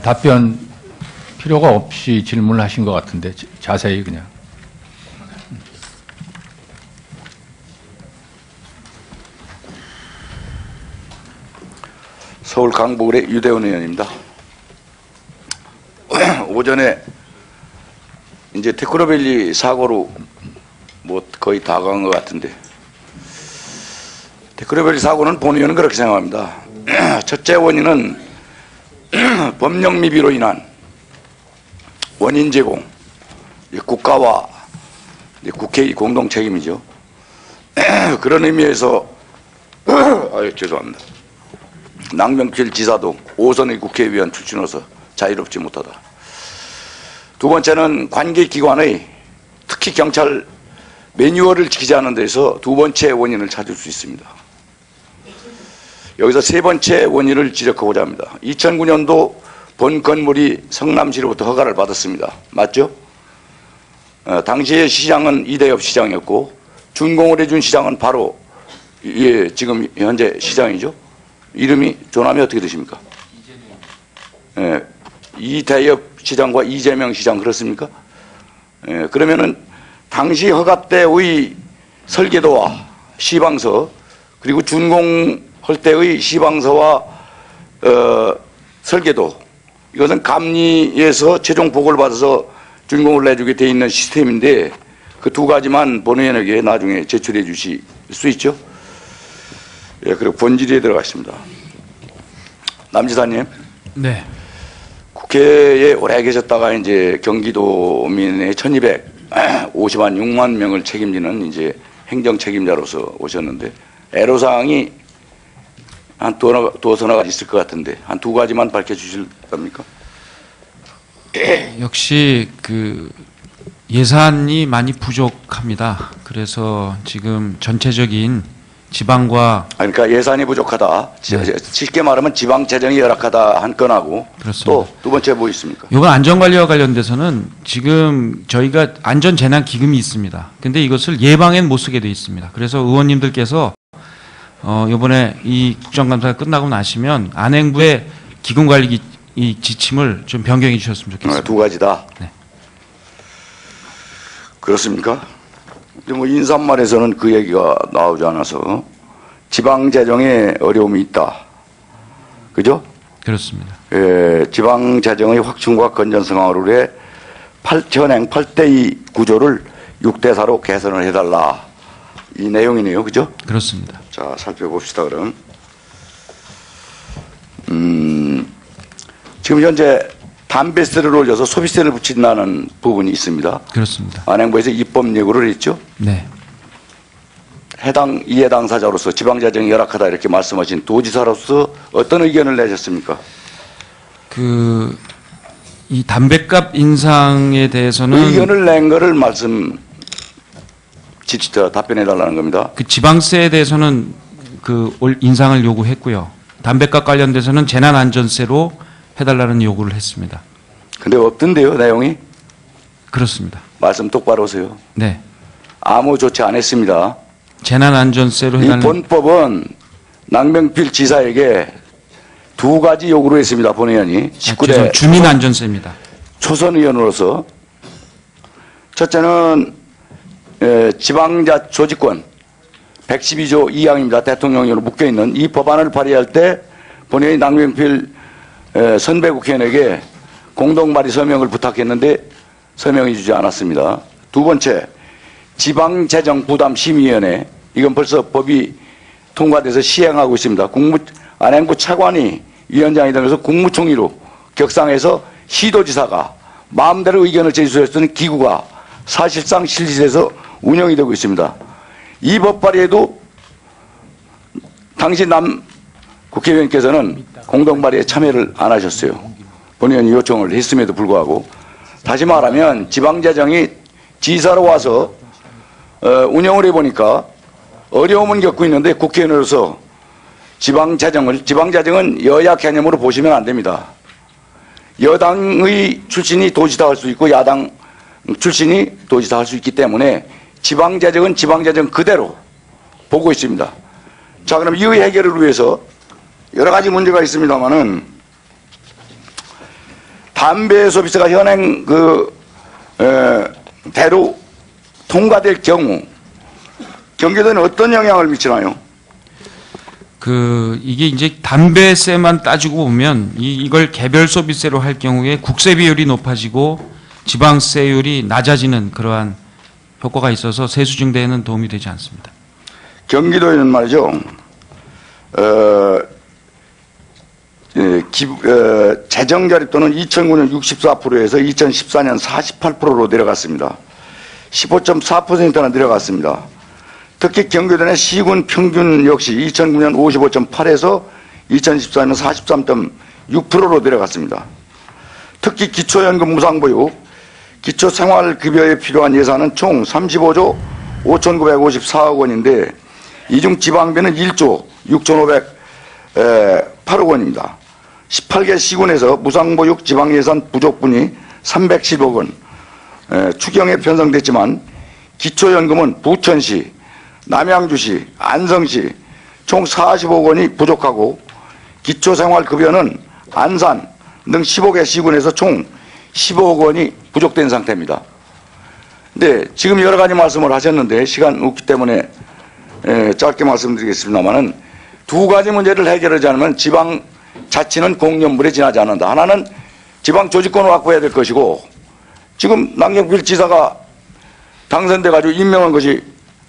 답변 필요가 없이 질문을 하신 것 같은데 자세히 그냥. 서울 강북을의 유대훈 의원입니다. 오전에 이제 테크노밸리 사고로 뭐 거의 다 간 것 같은데, 테크노밸리 사고는 본 의원은 그렇게 생각합니다. 첫째 원인은 법령 미비로 인한 원인 제공, 국가와 국회의 공동 책임이죠. 그런 의미에서 죄송합니다. 남경필 지사도 5선의 국회의원 출신으로서 자유롭지 못하다. 두 번째는 관계기관의 특히 경찰 매뉴얼을 지키지 않는 데서 두 번째 원인을 찾을 수 있습니다. 여기서 세 번째 원인을 지적하고자 합니다. 2009년도 본 건물이 성남시로부터 허가를 받았습니다. 맞죠? 당시의 시장은 이대엽 시장이었고 준공을 해준 시장은 바로 지금 현재 시장이죠. 이름이 조남이 어떻게 되십니까? 이대엽 시장과 이재명 시장 그렇습니까? 그러면은 당시 허가 때의 설계도와 시방서 그리고 준공할 때의 시방서와 설계도, 이것은 감리에서 최종 보고를 받아서 준공을 내주게 돼 있는 시스템인데 그 두 가지만 본 의원에게 나중에 제출해 주실 수 있죠? 예, 그리고 본질에 들어가겠습니다. 남지사님. 네. 국회에 오래 계셨다가 이제 경기도민의 1250만 6만 명을 책임지는 이제 행정 책임자로서 오셨는데 애로사항이 한 두서너 가지 있을 것 같은데 한 두 가지만 밝혀주실 겁니까? 역시 그 예산이 많이 부족합니다. 그래서 지금 전체적인 지방과 그러니까 예산이 부족하다. 네. 쉽게 말하면 지방 재정이 열악하다 한 건하고 그렇습니다. 또 두 번째 뭐 있습니까? 이건 안전관리와 관련돼서는 지금 저희가 안전재난기금이 있습니다. 근데 이것을 예방엔 못 쓰게 돼 있습니다. 그래서 의원님들께서 이번에 이 국정감사가 끝나고 나시면 안행부의 기금관리 이 지침을 좀 변경해 주셨으면 좋겠습니다. 두 가지다. 네. 그렇습니까? 뭐 인사말에서는 그 얘기가 나오지 않아서 지방 재정에 어려움이 있다. 그죠? 그렇습니다. 예, 지방 재정의 확충과 건전성화로 해 현행 8대2 구조를 6대4로 개선을 해달라. 이 내용이네요. 그죠? 그렇습니다. 자, 살펴봅시다, 그럼. 지금 현재 담배세를 올려서 소비세를 붙인다는 부분이 있습니다. 그렇습니다. 안행부에서 입법 예고를 했죠. 네. 해당 이해 당사자로서 지방재정이 열악하다 이렇게 말씀하신 도지사로서 어떤 의견을 내셨습니까? 이 담배값 인상에 대해서는 의견을 낸 거를 답변해 달라는 겁니다. 그 지방세에 대해서는 인상을 요구했고요. 담배값 관련돼서는 재난안전세로 해달라는 요구를 했습니다. 근데 없던데요, 내용이? 그렇습니다. 말씀 똑바로 하세요. 네. 아무 조치 안 했습니다. 재난안전세로 이 해달라는. 본법은 남경필 지사에게 두 가지 요구를 했습니다. 본 의원이 19대 주민안전세입니다. 초선 의원으로서 첫째는 지방자 조직권 112조 2항입니다. 대통령령으로 묶여있는 이 법안을 발의할 때 본 의원이 남경필 선배 국회의원에게 공동발의 서명을 부탁했는데 서명해 주지 않았습니다. 두 번째, 지방재정부담심의위원회, 이건 벌써 법이 통과돼서 시행하고 있습니다. 안행부 차관이 위원장이 되면서 국무총리로 격상해서 시도지사가 마음대로 의견을 제시할 수 있는 기구가 사실상 실질에서 운영이 되고 있습니다. 이 법 발의에도 당시 국회의원께서는 공동발의에 참여를 안 하셨어요. 본 의원이 요청을 했음에도 불구하고. 다시 말하면 지방재정이 지사로 와서 운영을 해보니까 어려움은 겪고 있는데 국회의원으로서 지방재정은 여야 개념으로 보시면 안 됩니다. 여당의 출신이 도지사 할 수 있고 야당 출신이 도지사 할 수 있기 때문에 지방재정은 지방재정 그대로 보고 있습니다. 자, 그럼 이의 해결을 위해서 여러 가지 문제가 있습니다만은 담배 소비세가 현행 대로 통과될 경우 경기도에는 어떤 영향을 미치나요? 이게 이제 담배세만 따지고 보면 이걸 개별 소비세로 할 경우에 국세 비율이 높아지고 지방세율이 낮아지는 그러한 효과가 있어서 세수 증대에는 도움이 되지 않습니다. 경기도에는 말이죠. 재정 자립도는 2009년 64%에서 2014년 48%로 내려갔습니다. 15.4%나 내려갔습니다. 특히 경기도 내 시군 평균 역시 2009년 55.8에서 2014년 43.6%로 내려갔습니다. 특히 기초연금 무상보육, 기초생활급여에 필요한 예산은 총 35조 5,954억 원인데 이 중 지방비는 1조 6,508억 원입니다. 18개 시군에서 무상보육 지방예산 부족분이 310억 원 추경에 편성됐지만 기초연금은 부천시, 남양주시, 안성시 총 40억 원이 부족하고 기초생활급여는 안산 등 15개 시군에서 총 15억 원이 부족된 상태입니다. 근데 지금 여러 가지 말씀을 하셨는데 시간 없기 때문에 짧게 말씀드리겠습니다만은 두 가지 문제를 해결하지 않으면 지방자치는 공연물에 지나지 않는다. 하나는 지방조직권을 확보해야 될 것이고 지금 남경필 지사가 당선돼 가지고 임명한 것이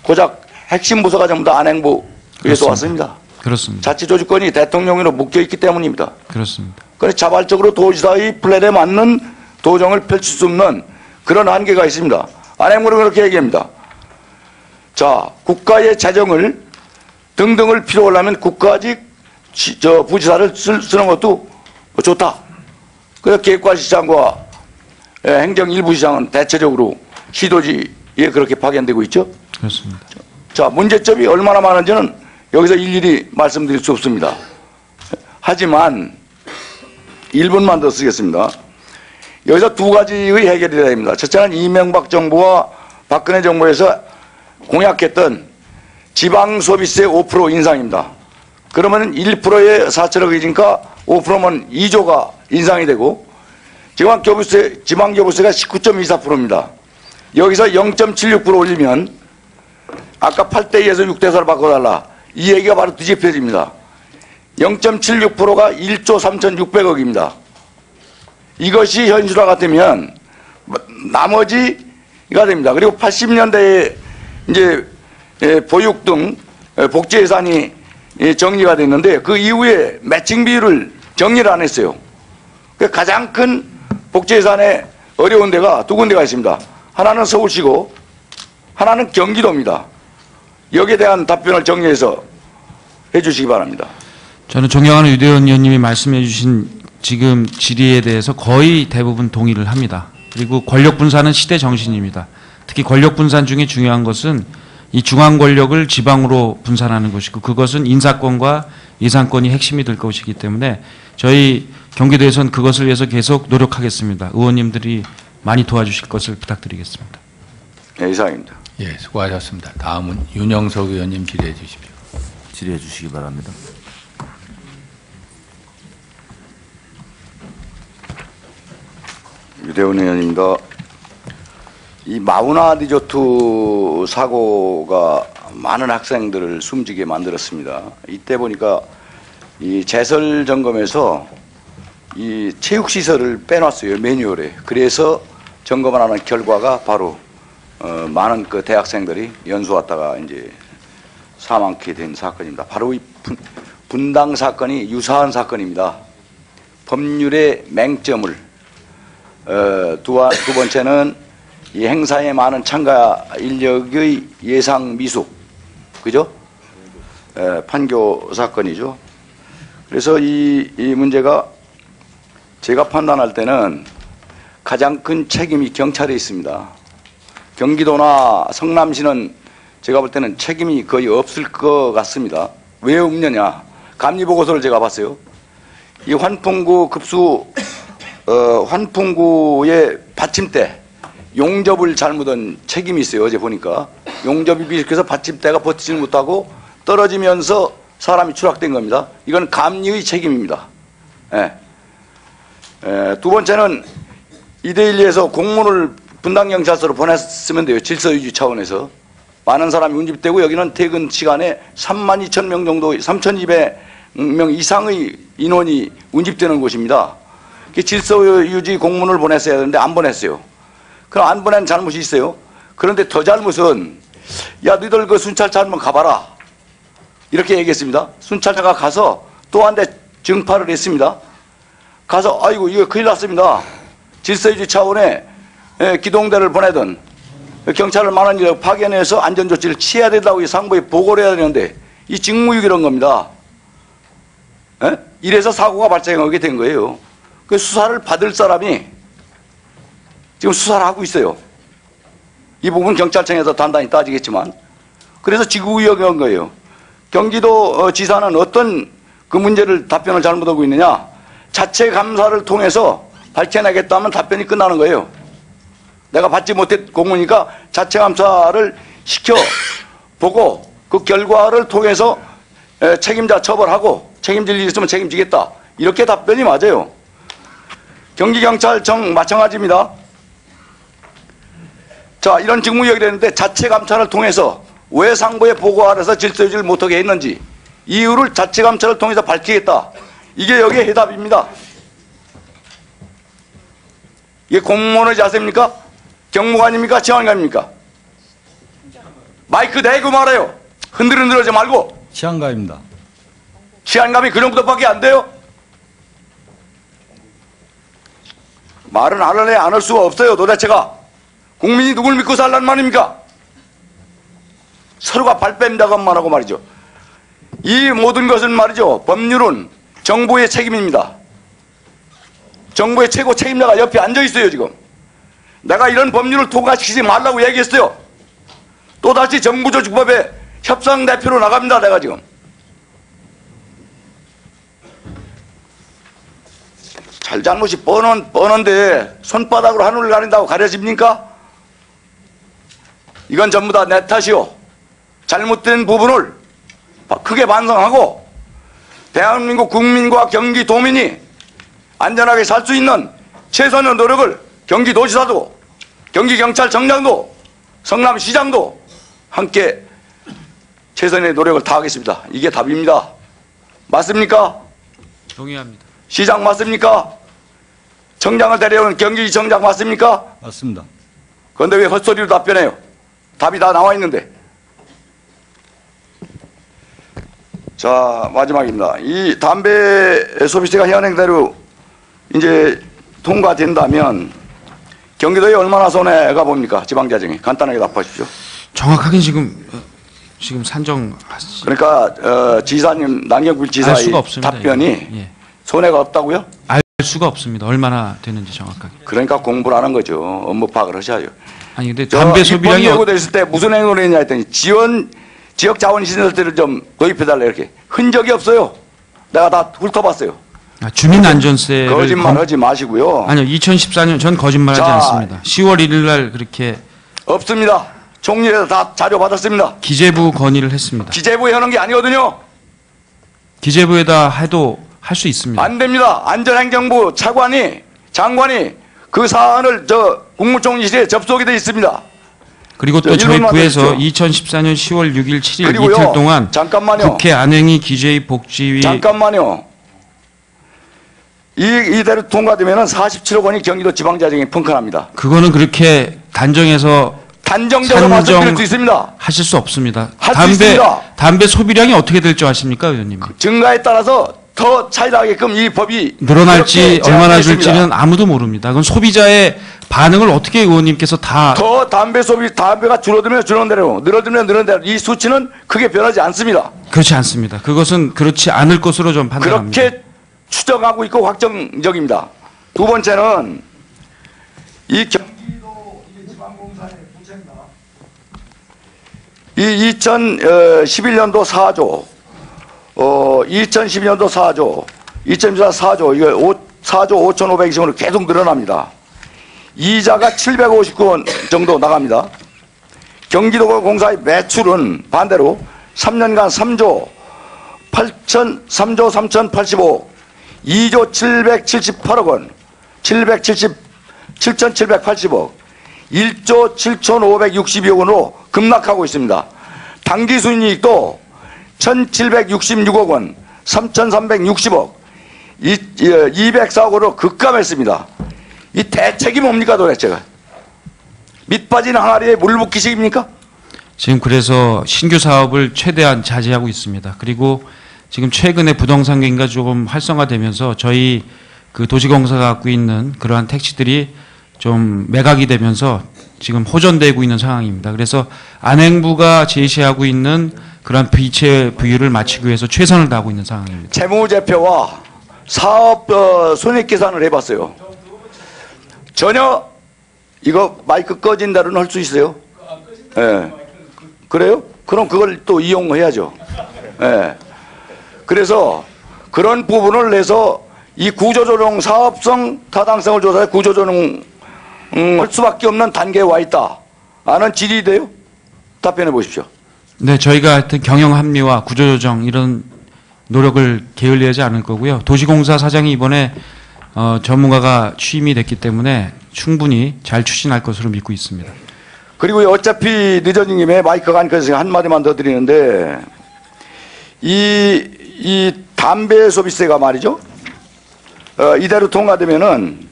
고작 핵심 부서가 전부 다 안행부에서 왔습니다. 그렇습니다. 자치조직권이 대통령으로 묶여있기 때문입니다. 그렇습니다. 그래서 자발적으로 도지사의 플랜에 맞는 도정을 펼칠 수 없는 그런 한계가 있습니다. 안행부는 그렇게 얘기합니다. 자, 국가의 재정을 등등을 필요로 하면 국가직 부지사를 쓰는 것도 좋다. 그래서 계획관시장과 행정 일부 시장은 대체적으로 시도지에 그렇게 파견되고 있죠. 그렇습니다. 자, 문제점이 얼마나 많은지는 여기서 일일이 말씀드릴 수 없습니다. 하지만 1분만 더 쓰겠습니다. 여기서 두 가지의 해결이 되어야 됩니다. 첫째는 이명박 정부와 박근혜 정부에서 공약했던 지방소비세 5% 인상입니다. 그러면 1%에 4천억이니까 5%면 2조가 인상이 되고 지방교부세가 19.24%입니다. 여기서 0.76% 올리면 아까 8대2에서 6대4로 바꿔달라. 이 얘기가 바로 뒤집혀집니다. 0.76%가 1조 3,600억입니다. 이것이 현실화가 되면 나머지가 됩니다. 그리고 80년대에 이제 보육 등 복지 예산이 정리가 됐는데 그 이후에 매칭 비율을 정리를 안 했어요. 가장 큰 복지 예산에 어려운 데가 두 군데가 있습니다. 하나는 서울시고 하나는 경기도입니다. 여기에 대한 답변을 정리해서 해주시기 바랍니다. 저는 존경하는 유대원 의원님이 말씀해 주신 지금 질의에 대해서 거의 대부분 동의를 합니다. 그리고 권력 분산은 시대 정신입니다. 특히 권력 분산 중에 중요한 것은 이 중앙 권력을 지방으로 분산하는 것이고 그것은 인사권과 예산권이 핵심이 될 것이기 때문에 저희 경기도에서는 그것을 위해서 계속 노력하겠습니다. 의원님들이 많이 도와주실 것을 부탁드리겠습니다. 네, 이상입니다. 예, 수고하셨습니다. 다음은 윤영석 의원님 질의해 주십시오. 질의해 주시기 바랍니다. 유대원 의원입니다. 이 마우나 리조트 사고가 많은 학생들을 숨지게 만들었습니다. 이때 보니까 이 제설 점검에서 이 체육시설을 빼놨어요. 매뉴얼에. 그래서 점검을 하는 결과가 바로 많은 그 대학생들이 연수 왔다가 이제 사망케 된 사건입니다. 바로 이 분당 사건이 유사한 사건입니다. 법률의 맹점을 두 번째는 이 행사에 많은 참가 인력의 예상 미숙, 그죠? 판교 사건이죠. 그래서 이 문제가 제가 판단할 때는 가장 큰 책임이 경찰에 있습니다. 경기도나 성남시는 제가 볼 때는 책임이 거의 없을 것 같습니다. 왜 없느냐? 감리보고서를 제가 봤어요. 이 환풍구 급수, 환풍구의 받침대, 용접을 잘못한 책임이 있어요. 어제 보니까. 용접이 미숙해서 받침대가 버티지 못하고 떨어지면서 사람이 추락된 겁니다. 이건 감리의 책임입니다. 예. 두 번째는 2대1에서 공문을 분당경찰서로 보냈으면 돼요. 질서유지 차원에서. 많은 사람이 운집되고 여기는 퇴근 시간에 32,000명 정도, 3,200명 이상의 인원이 운집되는 곳입니다. 질서유지 공문을 보냈어야 되는데 안 보냈어요. 그럼 안 보낸 잘못이 있어요. 그런데 더 잘못은 야 너희들 그 순찰차 한번 가봐라 이렇게 얘기했습니다. 순찰차가 가서 또 한 대 증파를 했습니다. 가서 아이고 이거 큰일 났습니다. 질서유지 차원에 기동대를 보내든 경찰을 만원 일에 파견해서 안전조치를 취해야 된다고 상부에 보고를 해야 되는데 이 직무유기란 겁니다. 이래서 사고가 발생하게 된 거예요. 그 수사를 받을 사람이 지금 수사를 하고 있어요. 이 부분 경찰청에서 단단히 따지겠지만 그래서 직무유기한 거예요. 경기도 지사는 어떤 그 문제를 답변을 잘못하고 있느냐, 자체 감사를 통해서 밝혀내겠다면 답변이 끝나는 거예요. 내가 받지 못했 공문이니까 자체 감사를 시켜보고 그 결과를 통해서 책임자 처벌하고 책임질 일이 있으면 책임지겠다 이렇게 답변이 맞아요. 경기경찰청 마찬가지입니다. 자, 이런 직무유기가 되는데 자체 감찰을 통해서 왜 상부에 보고하래서 질서유지를 못하게 했는지 이유를 자체 감찰을 통해서 밝히겠다. 이게 여기에 해답입니다. 이게 공무원의 자세입니까? 경무관입니까? 지휘관입니까? 마이크 대고 말해요. 흔들흔들하지 말고. 시안가입니다. 치안감이 그 정도밖에 안 돼요? 말은 안 할래 안 할 수가 없어요. 도대체가 국민이 누굴 믿고 살란 말입니까? 서로가 발뺌자간만 하고 말이죠. 이 모든 것은 말이죠, 법률은 정부의 책임입니다. 정부의 최고 책임자가 옆에 앉아 있어요. 지금 내가 이런 법률을 통과시키지 말라고 얘기했어요. 또다시 정부조직법에 협상대표로 나갑니다. 내가 지금 잘잘못이 뻔한데 손바닥으로 하늘을 가린다고 가려집니까? 이건 전부 다 내 탓이요. 잘못된 부분을 크게 반성하고 대한민국 국민과 경기도민이 안전하게 살 수 있는 최선의 노력을 경기도지사도 경기경찰청장도 성남시장도 함께 최선의 노력을 다하겠습니다. 이게 답입니다. 맞습니까? 동의합니다. 시장 맞습니까? 청장을 데려오는 경기지청장 맞습니까? 맞습니다. 그런데 왜 헛소리로 답변해요? 답이 다 나와 있는데. 자, 마지막입니다. 이 담배 소비세가 현행대로 이제 통과된다면 경기도에 얼마나 손해가 봅니까? 지방자정이. 간단하게 답하십시오. 정확하게 지금 산정하시. 그러니까 지사님 남경필 알 지사의 수가 없습니다, 답변이 예. 손해가 없다고요? 알 수가 없습니다. 얼마나 되는지 정확하게. 그러니까 공부를 하는 거죠. 업무 파악을 하셔야죠. 아니 근데 담배 소비량이 예고됐을 때 무슨 행동을 했냐 했더니 지역 자원시설들을 좀 도입해달라 이렇게. 흔적이 없어요. 내가 다 훑어봤어요. 주민 안전세를 거짓말 하지 마시고요. 아니요, 2014년 전 거짓말하지 자, 않습니다. 10월 1일 날 그렇게 없습니다. 총리에서 다 자료 받았습니다. 기재부 건의를 했습니다. 기재부에 하는 게 아니거든요. 기재부에다 해도 할 수 있습니다. 안 됩니다. 안전행정부 장관이 그 사안을 국무총리실에 접속이 되어 있습니다. 그리고 또 저희 일본만 부에서 되십시오. 2014년 10월 6일, 7일 그리고요, 이틀 동안 잠깐만요. 국회 안행위 기재위 복지위 잠깐만요. 이대로 통과되면 47억 원이 경기도 지방자정에 펑크납니다. 그거는 그렇게 단정해서 단정적으로 말씀드릴 수 있습니다. 하실 수 없습니다. 할수 있습니다. 담배 소비량이 어떻게 될 줄 아십니까, 의원님? 증가에 따라서 더 차이나게끔 이 법이 늘어날지 이렇게 얼마나 제한됐습니다. 줄지는 아무도 모릅니다. 그건 소비자의 반응을 어떻게 의원님께서 다 더 담배가 줄어들면 줄어든 대로 늘어들면 늘어든 대로 이 수치는 크게 변하지 않습니다. 그렇지 않습니다. 그것은 그렇지 않을 것으로 좀 판단합니다. 그렇게 추정하고 있고 확정적입니다. 두 번째는 이 경기도 지방공사의 부채입니다. 이 2011년도 4조 2012년도 4조 2014 4조 이거 4조 5,520원으로 계속 늘어납니다. 이자가 759원 정도 나갑니다. 경기도공사의 매출은 반대로 3년간 3조 3,085억 2조 778억 원 777,780억, 1조 7,562억 원으로 급락하고 있습니다. 당기순이익도 1,766억 원, 3,360억, 204억 원으로 급감했습니다. 이 대책이 뭡니까 도대체가? 밑빠진 항아리에 물 붓기식입니까? 지금 그래서 신규 사업을 최대한 자제하고 있습니다. 그리고 지금 최근에 부동산 경기가 조금 활성화되면서 저희 그 도시공사가 갖고 있는 그러한 택지들이 좀 매각이 되면서 지금 호전되고 있는 상황입니다. 그래서 안행부가 제시하고 있는 그러한 비채 부유를 맞추기 위해서 최선을 다하고 있는 상황입니다. 재무제표와 사업 손익계산을 해봤어요. 전혀 이거 마이크 꺼진 대로는 할 수 있어요. 예. 그래요? 그럼 그걸 또 이용해야죠. 예. 그래서 그런 부분을 내서 이 구조조정 사업성 타당성을 조사해 구조조정 할 수밖에 없는 단계에 와 있다. 라는 질의 돼요? 답변해 보십시오. 네, 저희가 하여튼 경영 합리화, 구조조정 이런 노력을 게을리하지 않을 거고요. 도시공사 사장이 이번에 전문가가 취임이 됐기 때문에 충분히 잘 추진할 것으로 믿고 있습니다. 그리고 어차피 늦어진 김에 마이크가 안 켜져서 한마디만 더 드리는데 이 담배 소비세가 말이죠. 이대로 통과되면은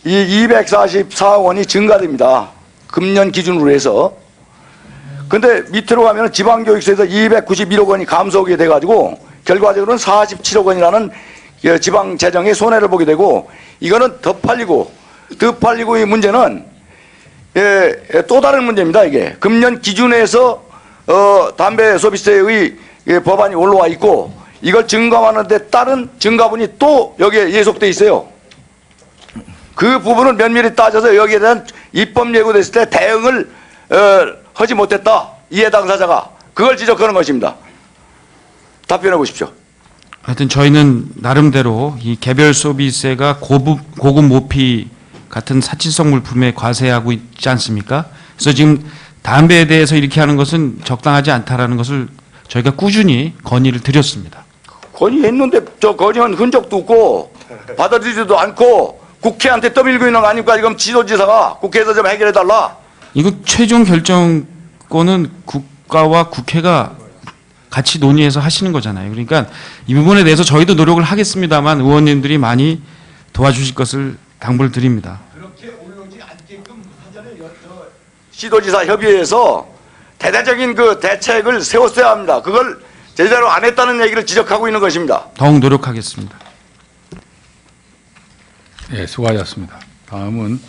이 244억 원이 증가됩니다. 금년 기준으로 해서. 근데 밑으로 가면 지방교육세에서 291억 원이 감소하게 돼가지고 결과적으로는 47억 원이라는 지방 재정에 손해를 보게 되고 이거는 더 팔리고 이 문제는 또 다른 문제입니다. 이게 금년 기준에서 담배 소비세의 법안이 올라와 있고 이걸 증감하는 데 따른 증가분이 또 여기에 예속돼 있어요. 그 부분을 면밀히 따져서 여기에 대한 입법 예고됐을 때 대응을 하지 못했다. 이해 당사자가 그걸 지적하는 것입니다. 답변해 보십시오. 하여튼 저희는 나름대로 이 개별 소비세가 고급 모피 같은 사치성 물품에 과세하고 있지 않습니까? 그래서 지금 담배에 대해서 이렇게 하는 것은 적당하지 않다라는 것을 저희가 꾸준히 건의를 드렸습니다. 건의했는데 저 건의한 흔적도 없고 받아들이지도 않고 국회한테 떠밀고 있는 거 아닙니까? 지금 지도지사가 국회에서 좀 해결해달라. 이거 최종 결정권은 국가와 국회가 같이 논의해서 하시는 거잖아요. 그러니까 이 부분에 대해서 저희도 노력을 하겠습니다만 의원님들이 많이 도와주실 것을 당부를 드립니다. 그렇게 올라오지 않게끔 사전에 시도지사 협의회에서 대대적인 그 대책을 세웠어야 합니다. 그걸 제대로 안 했다는 얘기를 지적하고 있는 것입니다. 더욱 노력하겠습니다. 예, 수고하셨습니다. 다음은